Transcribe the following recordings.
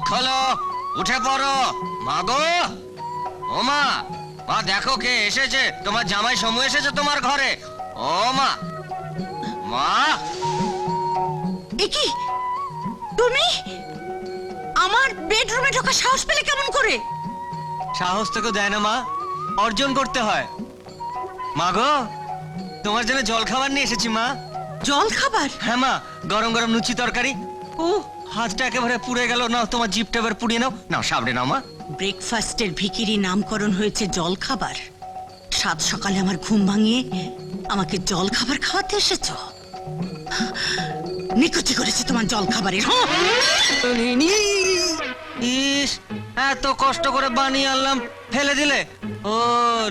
খোলো, উঠে পড়ো। মা গো, ও মা, মা দেখো কে এসেছে। তোমার জামাই সমু এসেছে তোমার ঘরে। ও মা, মা। এ কি তুমি আমার বেডরুমে ঢোকার সাহস পেলে কেমন করে? সাহস তোকে দেয় না মা, অর্জন করতে হয়। মা গো, তোমার জন্য জল খাবার নিয়ে এসেছি মা। জল খাবার? হ্যাঁ মা, গরম গরম লুচি তরকারি। ও হাতটা একেবারে পুড়ে গেল। নাও তোমার জিভটা এবার পুড়িয়ে নাও। নাও সামনে নাও মা। ব্রেকফাস্টের ভিখিরি নামকরণ হয়েছে জল খাবার। সাত সকালে আমার ঘুম ভাঙিয়ে আমাকে জল খাবার খাওয়াতে এসেছ। নিকুচি করেছে তোমার জল খাবারের। ইস, এত কষ্ট করে বানিয়ে আনলাম, ফেলে দিলে? ও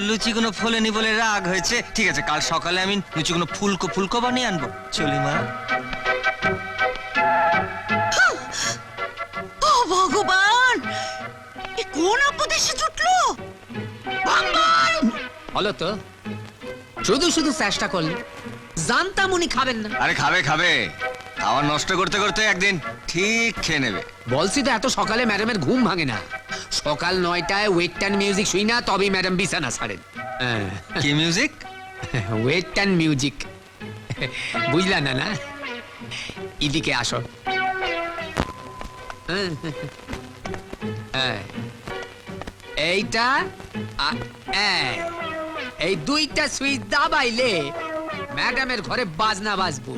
লুচিগুলো ফোলেনি বলে রাগ হয়েছে। ঠিক আছে, কাল সকালে আমি লুচিগুলো ফুলকো ফুলকো বানিয়ে আনবো। চলি মা। ও ভগবান, এ কোন আপদে এসে জুটলো? ভগবান! হলো তো, শুধু শুধু চেষ্টা করলি। জানতাম উনি খাবেন না। আরে খাবে খাবে, খাবার নষ্ট করতে করতে একদিন ঠিক খেয়ে নেবে। বলছি তো এত সকালে ম্যাডামের ঘুম ভাঙে না। সকাল 9টায় ওয়েস্টার্ন মিউজিক শুই না, তবেই ম্যাডাম বিছানা ছাড়েন। কি মিউজিক? ওয়েস্টার্ন মিউজিক, বুঝলা না? না, এদিকে আসো। এইটা এই দুইটা সুইচ দাবাইলে ম্যাডামের ঘরে বাজনা বাজবো।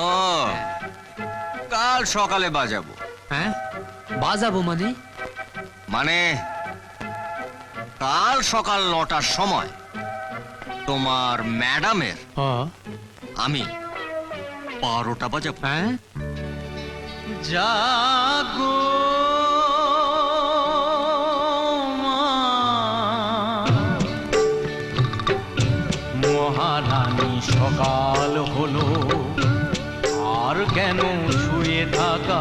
ও কাল সকালে বাজাবো। হ্যাঁ, বাজাবো মানে? মানে কাল সকাল 9টার সময় তোমার ম্যাডামের আমি 12টা বাজাবো। হ্যাঁ, জাগো মহারানী, সকাল হলো আর কেন শুয়ে থাকা?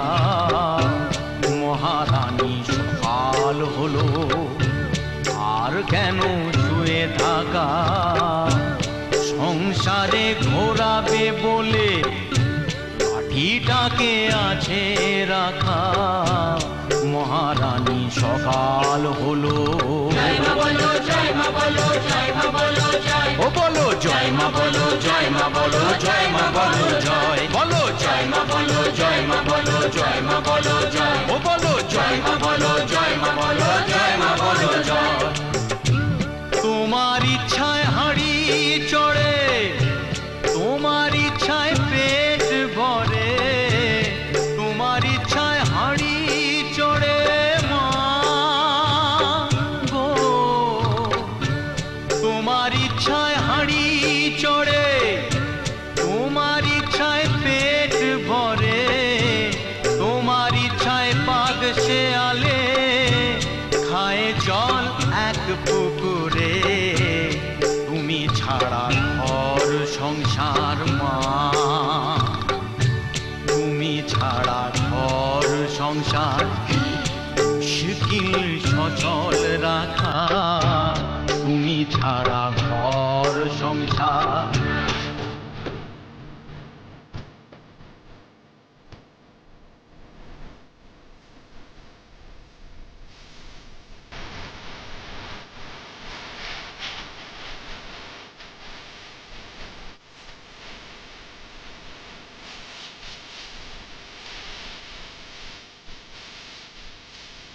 মহারানী, সকাল হলো আর কেন শুয়ে থাকা? সংসারে ঘোরাবে বলে লাঠিটাকে আছে রাখা। মহারানী, সকাল হলো। ও বলো জয় মা, বলো জয় মা, বলো জয় মা, বলো জয়, বলো জয় মা, বলো জয় মা, বলো জয় মা, বলো জয়, ও বলো জয় মা, বলো জয় মা, বলো জয় মা, বলো জয়। তোমার ইচ্ছায় হাঁড়ি চড়ে, তোমার ইচ্ছায় পেট ভরে, তোমার ইচ্ছায় হাঁড়ি চড়ে মা গো। তোমার ইচ্ছায় হাঁড়ি চড়ে, তোমার ইচ্ছায় পেট ভরে, তোমার ইচ্ছায় পাক শেয়ালে খায় জল এক পুকুরে। তুমি ছাড়া ঘর সংসার মা, তুমি ছাড়া ঘর সংসার শিকিল সচল